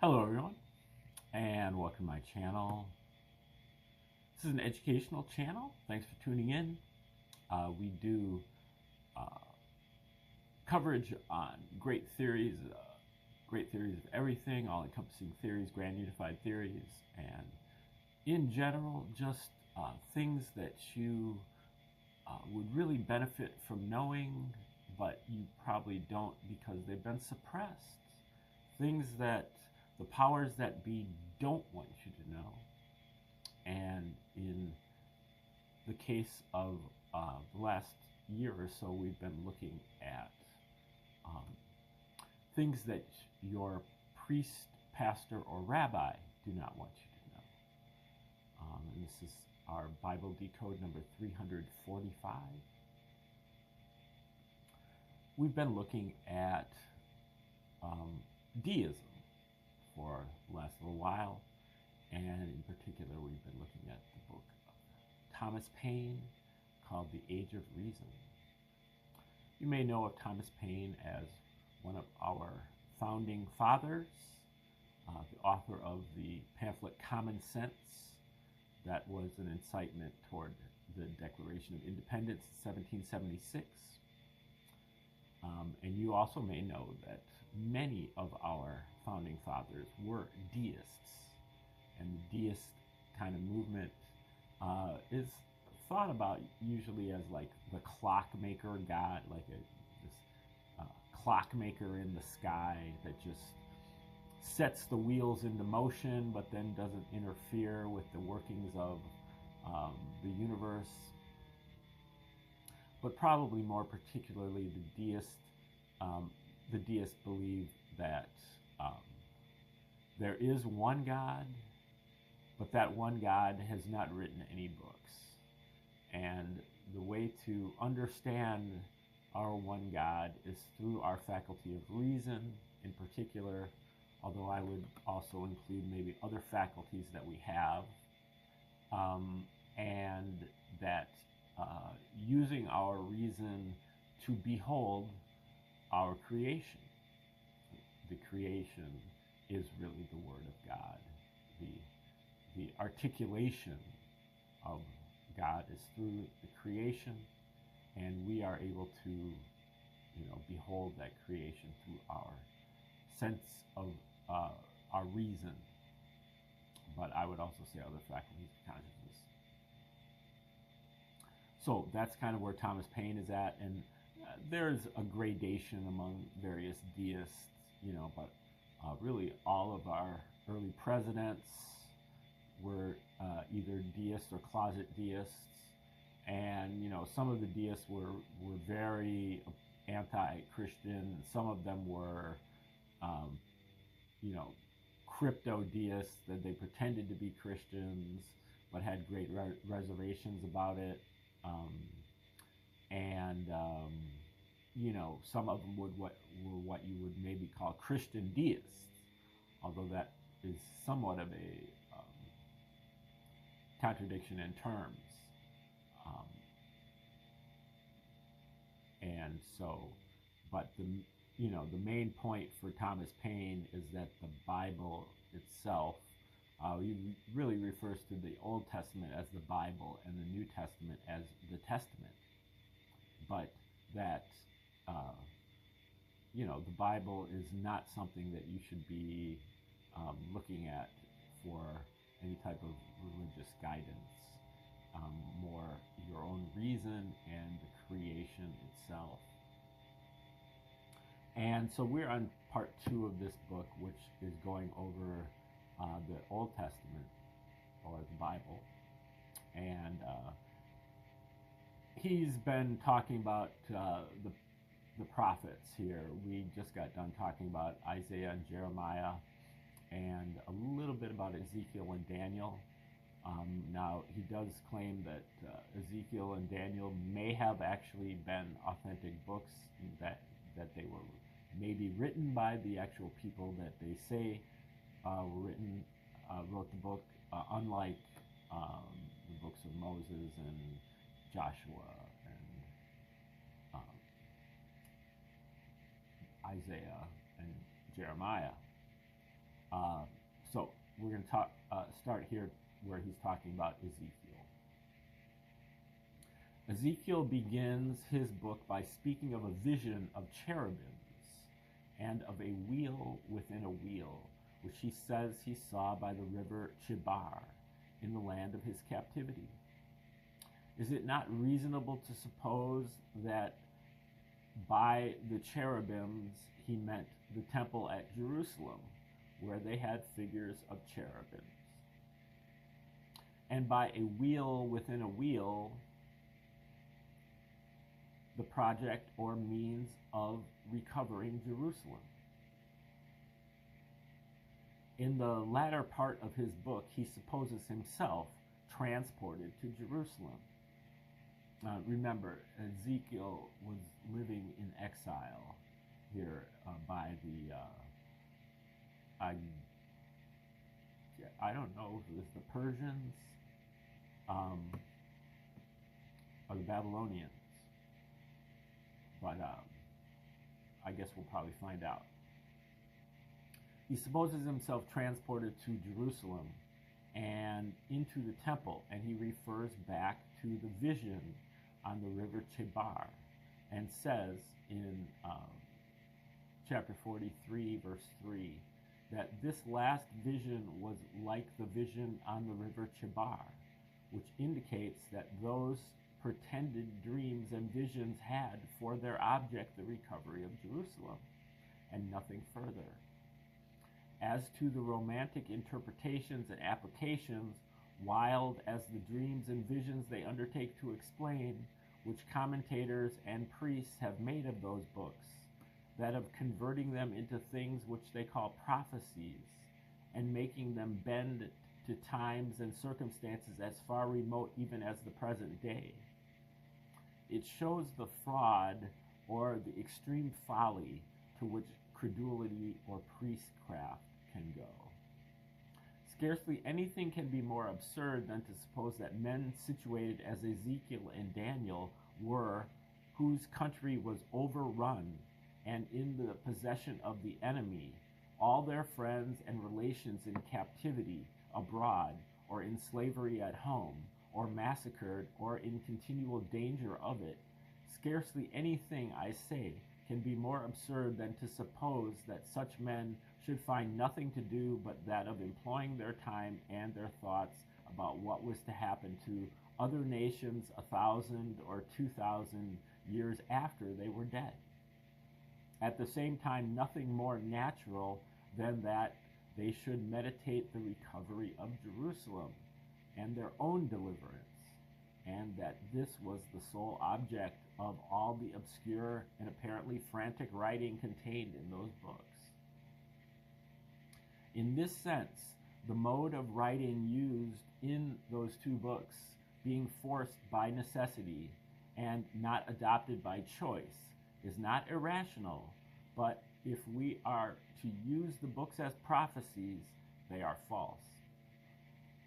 Hello everyone, and welcome to my channel. This is an educational channel. Thanks for tuning in. We do coverage on great theories of everything, all-encompassing theories, grand unified theories, and in general, just things that you would really benefit from knowing, but you probably don't because they've been suppressed. Things that the powers that be don't want you to know. And in the case of the last year or so, we've been looking at things that your priest, pastor, or rabbi do not want you to know. And this is our Bible Decode number 345. We've been looking at deism for the last little while, and in particular we've been looking at the book of Thomas Paine called The Age of Reason. You may know of Thomas Paine as one of our founding fathers, the author of the pamphlet Common Sense that was an incitement toward the Declaration of Independence in 1776. And you also may know that many of our founding fathers were deists, and the deist kind of movement is thought about usually as like the clockmaker god, like this clockmaker in the sky that just sets the wheels into motion but then doesn't interfere with the workings of the universe. But probably more particularly the deists believe that there is one God, but that one God has not written any books. And the way to understand our one God is through our faculty of reason in particular, although I would also include maybe other faculties that we have, and that using our reason to behold our creation. The creation is really the Word of God. The articulation of God is through the creation, and we are able to, behold that creation through our sense of our reason. But I would also say other faculties of consciousness. So that's kind of where Thomas Paine is at, and there's a gradation among various deists, but really all of our early presidents were either deists or closet deists, and some of the deists were very anti-Christian. Some of them were crypto deists, that they pretended to be Christians but had great reservations about it. Some of them were what you would maybe call Christian deists, although that is somewhat of a contradiction in terms. But the main point for Thomas Paine is that the Bible itself, he really refers to the Old Testament as the Bible and the New Testament as the Testament. But that, the Bible is not something that you should be looking at for any type of religious guidance. More your own reason and the creation itself. And so we're on part 2 of this book, which is going over the Old Testament, or the Bible. And he's been talking about the prophets here. We just got done talking about Isaiah and Jeremiah, and a little bit about Ezekiel and Daniel. Now, he does claim that Ezekiel and Daniel may have actually been authentic books, that they were maybe written by the actual people that they say wrote the book, unlike the books of Moses and Joshua and Isaiah and Jeremiah. So we're going to start here where he's talking about Ezekiel. Ezekiel begins his book by speaking of a vision of cherubims and of a wheel within a wheel, which he says he saw by the river Chebar in the land of his captivity. Is it not reasonable to suppose that by the cherubims he meant the temple at Jerusalem, where they had figures of cherubims? And by a wheel within a wheel, the project or means of recovering Jerusalem. In the latter part of his book, he supposes himself transported to Jerusalem. Remember, Ezekiel was living in exile here by the, I don't know if it was the Persians or the Babylonians, but I guess we'll probably find out. He supposes himself transported to Jerusalem and into the temple, and he refers back to the vision on the river Chebar and says in chapter 43, verse 3, that this last vision was like the vision on the river Chebar, which indicates that those pretended dreams and visions had for their object the recovery of Jerusalem, and nothing further. As to the romantic interpretations and applications, wild as the dreams and visions they undertake to explain, which commentators and priests have made of those books, that of converting them into things which they call prophecies, and making them bend to times and circumstances as far remote even as the present day. It shows the fraud or the extreme folly to which credulity or priestcraft can go. Scarcely anything can be more absurd than to suppose that men situated as Ezekiel and Daniel were, whose country was overrun and in the possession of the enemy, all their friends and relations in captivity abroad, or in slavery at home, or massacred, or in continual danger of it. Scarcely anything, I say, can be more absurd than to suppose that such men should find nothing to do but that of employing their time and their thoughts about what was to happen to other nations 1,000 or 2,000 years after they were dead. At the same time, nothing more natural than that they should meditate the recovery of Jerusalem and their own deliverance, and that this was the sole object of all the obscure and apparently frantic writing contained in those books. In this sense, the mode of writing used in those two books, being forced by necessity and not adopted by choice, is not irrational, but if we are to use the books as prophecies, they are false.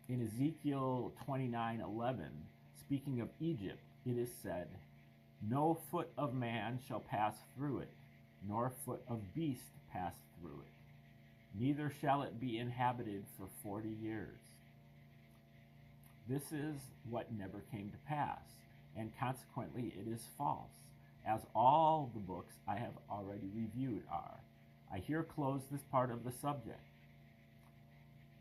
In Ezekiel 29:11, speaking of Egypt, it is said, "No foot of man shall pass through it, nor foot of beast pass through it. Neither shall it be inhabited for 40 years." This is what never came to pass, and consequently it is false, as all the books I have already reviewed are. I here close this part of the subject.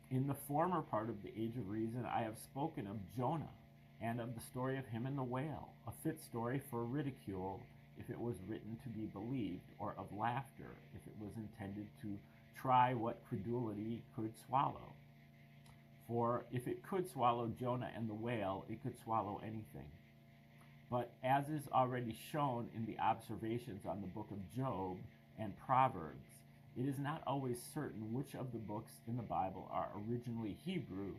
In the former part of the Age of Reason, I have spoken of Jonah and of the story of him and the whale, a fit story for ridicule if it was written to be believed, or of laughter if it was intended to try what credulity could swallow. For if it could swallow Jonah and the whale, it could swallow anything. But as is already shown in the observations on the book of Job and Proverbs, it is not always certain which of the books in the Bible are originally Hebrew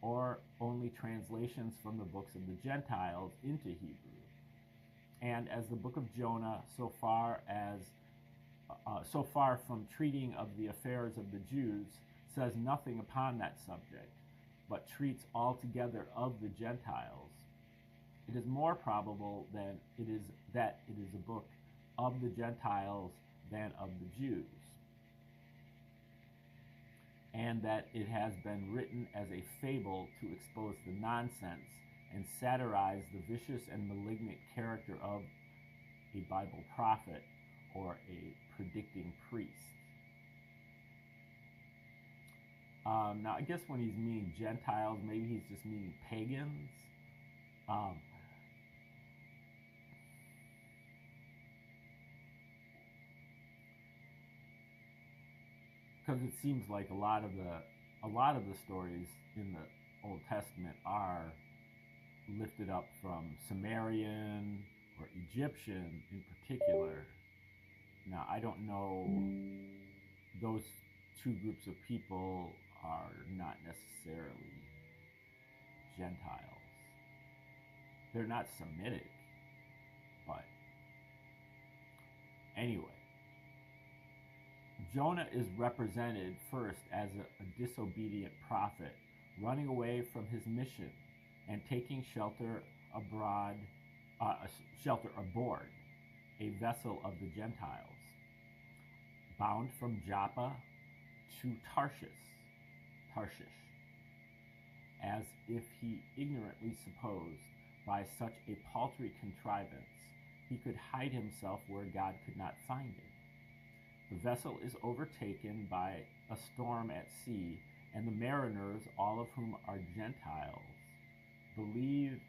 or only translations from the books of the Gentiles into Hebrew. And as the book of Jonah, so far from treating of the affairs of the Jews, says nothing upon that subject, but treats altogether of the Gentiles, it is more probable that it is a book of the Gentiles than of the Jews. and that it has been written as a fable to expose the nonsense and satirize the vicious and malignant character of a Bible prophet or a predicting priest. Now, I guess when he's meaning Gentiles, maybe he's just meaning pagans. Because it seems like a lot of the stories in the Old Testament are lifted up from Sumerian or Egyptian in particular. Now, I don't know, those two groups of people are not necessarily Gentiles. They're not Semitic, but anyway. Jonah is represented first as a disobedient prophet, running away from his mission and taking shelter aboard a vessel of the Gentiles, bound from Joppa to Tarshish, as if he ignorantly supposed by such a paltry contrivance he could hide himself where God could not find him. The vessel is overtaken by a storm at sea, and the mariners, all of whom are Gentiles, believing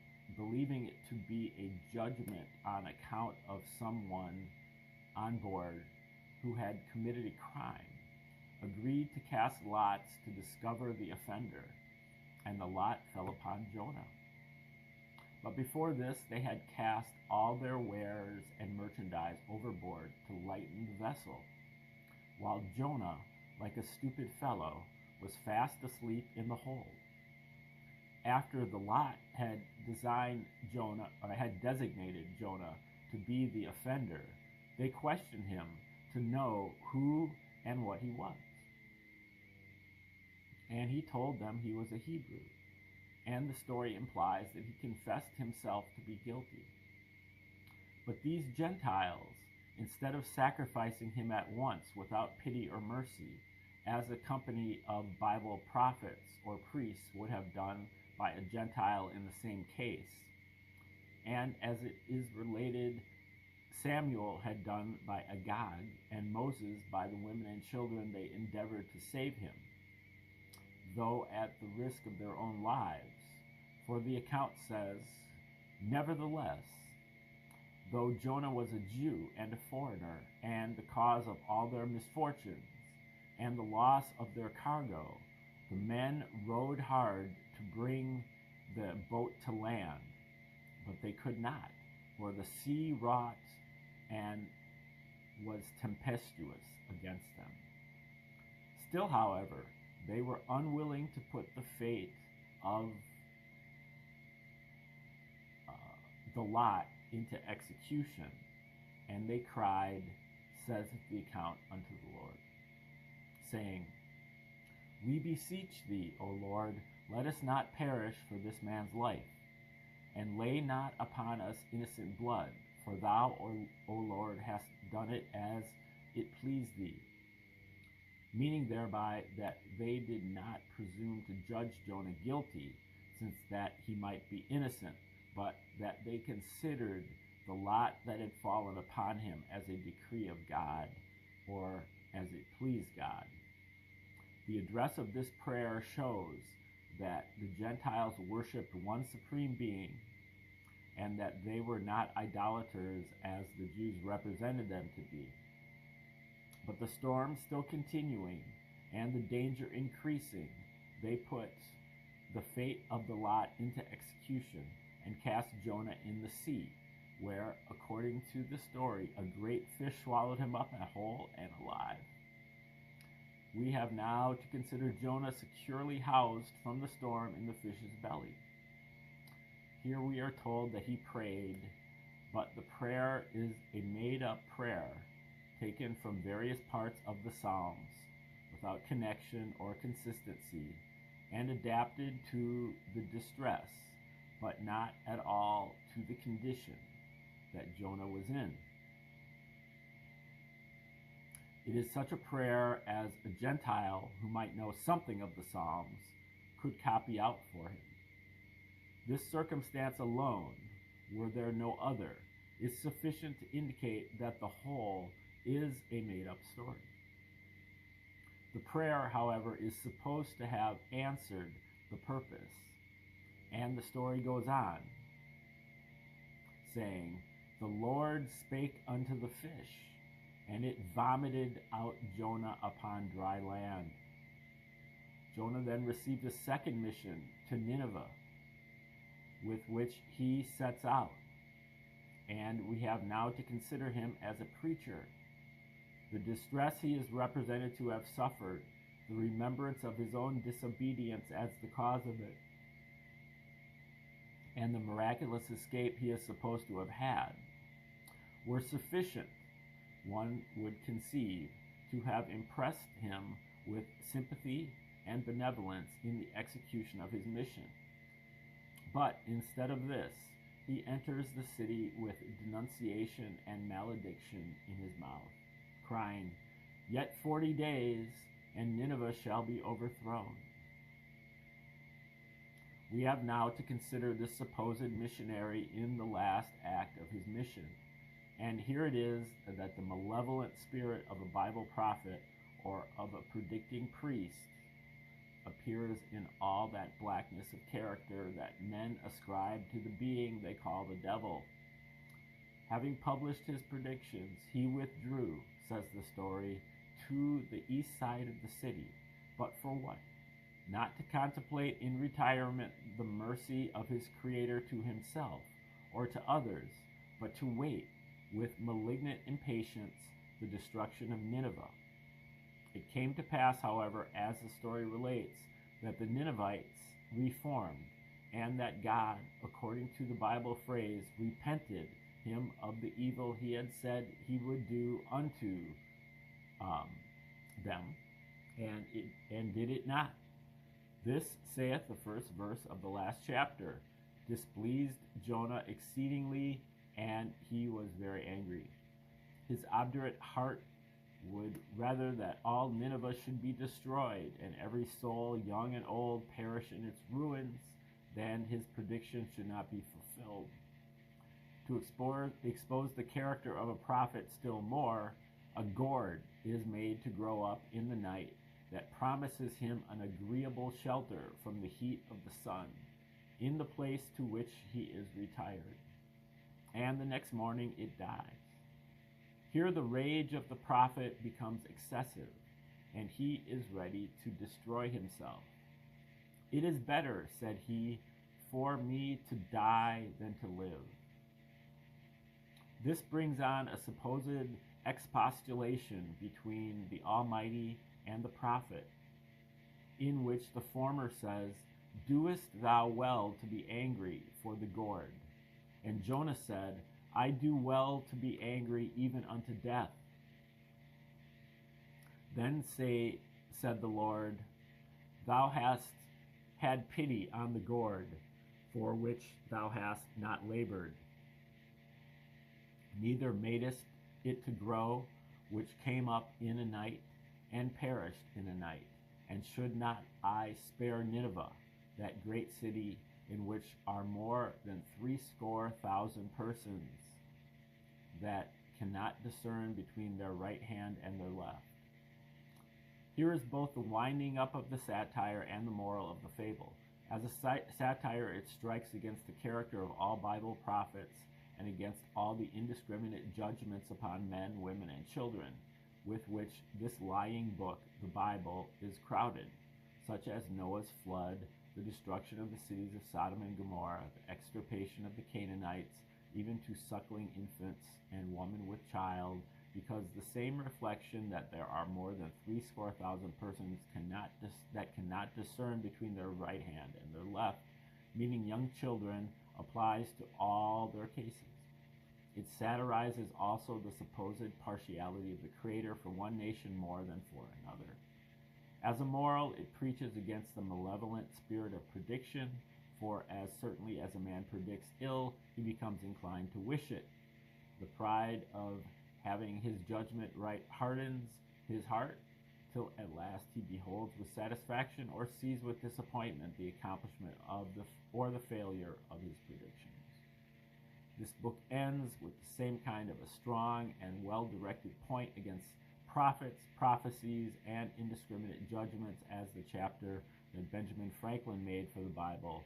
it to be a judgment on account of someone on board who had committed a crime, agreed to cast lots to discover the offender, and the lot fell upon Jonah. But before this, they had cast all their wares and merchandise overboard to lighten the vessel, while Jonah, like a stupid fellow, was fast asleep in the hold. After the lot had designated Jonah to be the offender, they questioned him to know who and what he was. And he told them he was a Hebrew, and the story implies that he confessed himself to be guilty. But these Gentiles, instead of sacrificing him at once without pity or mercy, as a company of Bible prophets or priests would have done by a Gentile in the same case, and as it is related, Samuel had done by Agag, and Moses by the women and children they endeavored to save him, though at the risk of their own lives. For the account says, "Nevertheless, though Jonah was a Jew and a foreigner, and the cause of all their misfortunes and the loss of their cargo, the men rowed hard to bring the boat to land, but they could not, for the sea wrought and was tempestuous against them. Still, however, they were unwilling to put the fate of the lot into execution, and they cried, says the account, unto the Lord, saying, We beseech thee, O Lord, let us not perish for this man's life, and lay not upon us innocent blood, for thou, O Lord, hast done it as it pleased thee. Meaning thereby that they did not presume to judge Jonah guilty, since that he might be innocent, but that they considered the lot that had fallen upon him as a decree of God, or as it pleased God. The address of this prayer shows that the Gentiles worshipped one supreme being, and that they were not idolaters as the Jews represented them to be. But the storm still continuing and the danger increasing, they put the fate of the lot into execution and cast Jonah in the sea, where, according to the story, a great fish swallowed him up whole and alive. We have now to consider Jonah securely housed from the storm in the fish's belly. Here we are told that he prayed, but the prayer is a made-up prayer taken from various parts of the Psalms without connection or consistency, and adapted to the distress, but not at all to the condition that Jonah was in. It is such a prayer as a Gentile who might know something of the Psalms could copy out for him. This circumstance alone, were there no other, is sufficient to indicate that the whole is a made-up story. The prayer, however, is supposed to have answered the purpose, and the story goes on, saying, "The Lord spake unto the fish, and it vomited out Jonah upon dry land." Jonah then received a second mission to Nineveh, with which he sets out, and we have now to consider him as a preacher. The distress he is represented to have suffered, the remembrance of his own disobedience as the cause of it, and the miraculous escape he is supposed to have had, were sufficient, one would conceive, to have impressed him with sympathy and benevolence in the execution of his mission. But instead of this, he enters the city with denunciation and malediction in his mouth, crying, "Yet 40 days, and Nineveh shall be overthrown." We have now to consider this supposed missionary in the last act of his mission. And here it is that the malevolent spirit of a Bible prophet or of a predicting priest appears in all that blackness of character that men ascribe to the being they call the devil. Having published his predictions, he withdrew, says the story, to the east side of the city. But for what? Not to contemplate in retirement the mercy of his Creator to himself or to others, but to wait with malignant impatience the destruction of Nineveh. It came to pass, however, as the story relates, that the Ninevites reformed, and that God, according to the Bible phrase, repented him of the evil he had said he would do unto them, and did it not. This, saith the first verse of the last chapter, displeased Jonah exceedingly, and he was very angry. His obdurate heart would rather that all Nineveh should be destroyed, and every soul, young and old, perish in its ruins, than his prediction should not be fulfilled. To expose the character of a prophet still more, a gourd is made to grow up in the night that promises him an agreeable shelter from the heat of the sun, in the place to which he is retired. And the next morning it dies. Here the rage of the prophet becomes excessive, and he is ready to destroy himself. "It is better," said he, "for me to die than to live." This brings on a supposed expostulation between the Almighty and the prophet, in which the former says, "Doest thou well to be angry for the gourd?" And Jonah said, "I do well to be angry even unto death." Then said the Lord, "Thou hast had pity on the gourd, for which thou hast not labored, neither madest it to grow, which came up in a night, and perished in a night. And should not I spare Nineveh, that great city in which are more than 70,000 persons that cannot discern between their right hand and their left?" Here is both the winding up of the satire and the moral of the fable. As a satire, it strikes against the character of all Bible prophets and against all the indiscriminate judgments upon men, women, and children with which this lying book, the Bible, is crowded, such as Noah's flood, the destruction of the cities of Sodom and Gomorrah, the extirpation of the Canaanites, even to suckling infants and woman with child, because the same reflection that there are more than 70,000 persons that cannot discern between their right hand and their left, meaning young children, applies to all their cases. It satirizes also the supposed partiality of the Creator for one nation more than for another. As a moral, it preaches against the malevolent spirit of prediction, for as certainly as a man predicts ill, he becomes inclined to wish it. The pride of having his judgment right hardens, his heart, till at last he beholds with satisfaction or sees with disappointment the accomplishment of the failure of his predictions. This book ends with the same kind of a strong and well-directed point against prophets, prophecies, and indiscriminate judgments as the chapter that Benjamin Franklin made for the Bible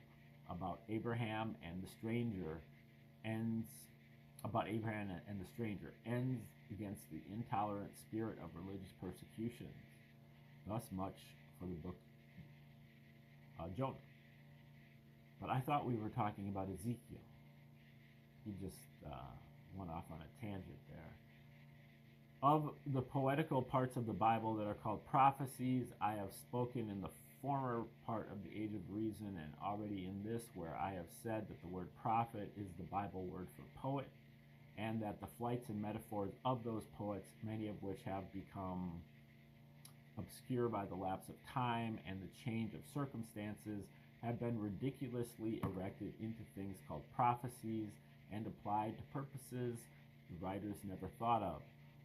about Abraham and the stranger ends against the intolerant spirit of religious persecution. Thus much for the book Jonah. But I thought we were talking about Ezekiel. He just went off on a tangent there. Of the poetical parts of the Bible that are called prophecies, I have spoken in the former part of the Age of Reason, and already in this, where I have said that the word prophet is the Bible word for poet, and that the flights and metaphors of those poets, many of which have become obscure by the lapse of time and the change of circumstances, have been ridiculously erected into things called prophecies and applied to purposes the writers never thought of.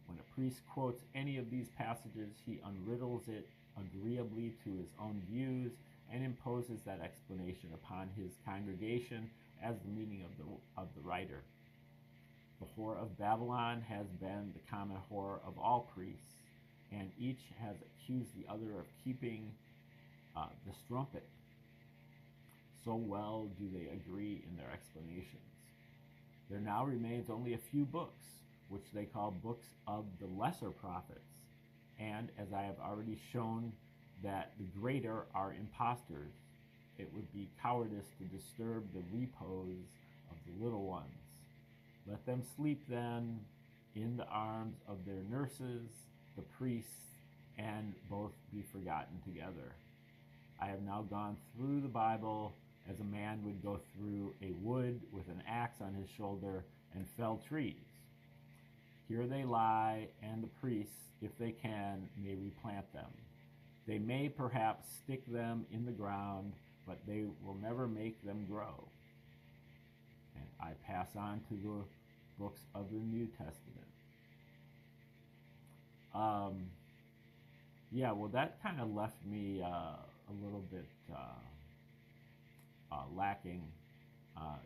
When a priest quotes any of these passages, he unriddles it agreeably to his own views and imposes that explanation upon his congregation as the meaning of the writer. The whore of Babylon has been the common whore of all priests, and each has accused the other of keeping the strumpet. So well do they agree in their explanations. There now remains only a few books, which they call books of the lesser prophets, and as I have already shown that the greater are impostors, it would be cowardice to disturb the repose of the little ones. Let them sleep then in the arms of their nurses, the priests, and both be forgotten together. I have now gone through the Bible as a man would go through a wood with an axe on his shoulder and fell trees. Here they lie, and the priests, if they can, may replant them. They may perhaps stick them in the ground, but they will never make them grow. And I pass on to the books of the New Testament. Well, that kind of left me a little bit lacking.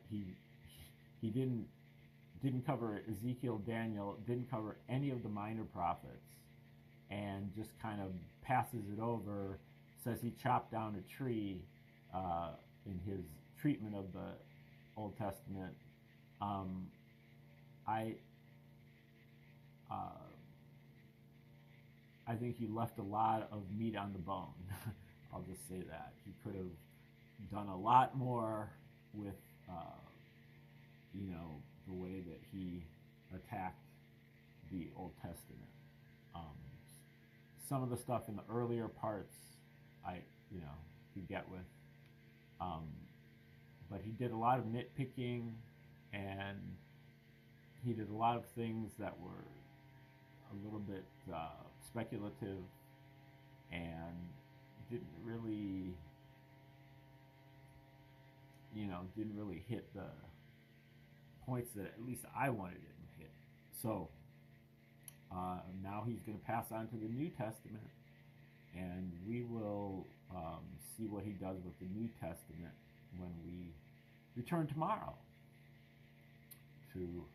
He didn't cover Ezekiel, Daniel, didn't cover any of the minor prophets, and just kind of passes it over, says he chopped down a tree in his treatment of the Old Testament. I think he left a lot of meat on the bone. I'll just say that. He could have done a lot more with, the way that he attacked the Old Testament. Some of the stuff in the earlier parts, I could get with. But he did a lot of nitpicking, and he did a lot of things that were a little bit speculative and didn't really hit the points that at least I wanted it to hit. So now he's going to pass on to the New Testament, and we will see what he does with the New Testament when we return tomorrow to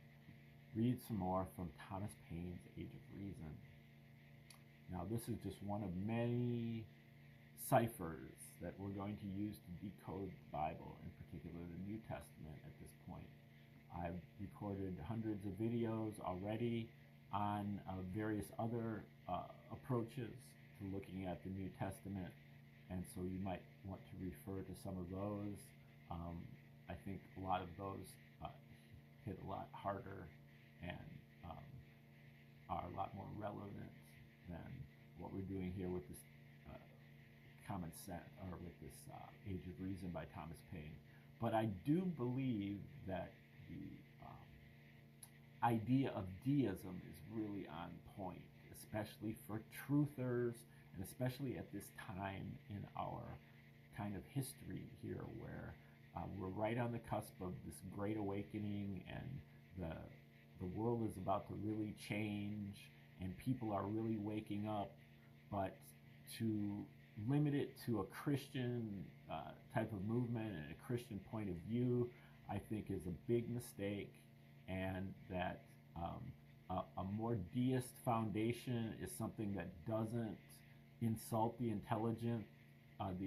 read some more from Thomas Paine's Age of Reason. Now, this is just one of many ciphers that we're going to use to decode the Bible, in particular the New Testament at this point. I've recorded hundreds of videos already on various other approaches to looking at the New Testament, and so you might want to refer to some of those. I think a lot of those hit a lot harder and are a lot more relevant than what we're doing here with this common sense, or with this Age of Reason by Thomas Paine. But I do believe that the idea of deism is really on point, especially for truthers, and especially at this time in our kind of history here, where we're right on the cusp of this great awakening, and the world is about to really change, and people are really waking up, but to limit it to a Christian type of movement and a Christian point of view, I think is a big mistake, and that a more deist foundation is something that doesn't insult the intelligence of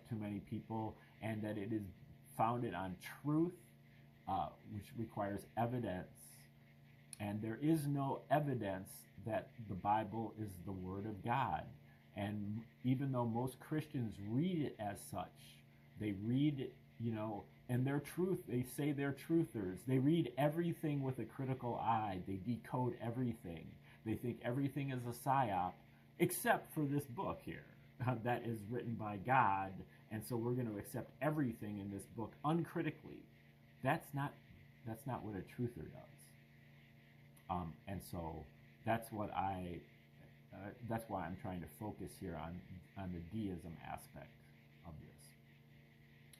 too many people, and that it is founded on truth, which requires evidence. And there is no evidence that the Bible is the Word of God. And even though most Christians read it as such, they read it, and their truth, they say they're truthers. They read everything with a critical eye. They decode everything. They think everything is a psyop, except for this book here that is written by God. And so we're going to accept everything in this book uncritically. That's not what a truther does. And so that's why I'm trying to focus here on the deism aspect of this.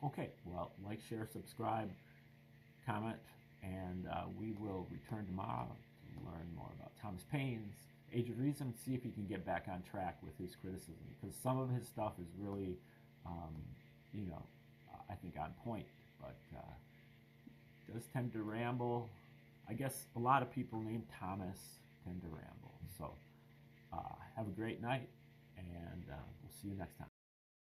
Okay, well, like, share, subscribe, comment, and we will return tomorrow to learn more about Thomas Paine's Age of Reason, see if he can get back on track with his criticism, because some of his stuff is really, I think on point, but does tend to ramble. I guess a lot of people named Thomas tend to ramble. So have a great night, and we'll see you next time.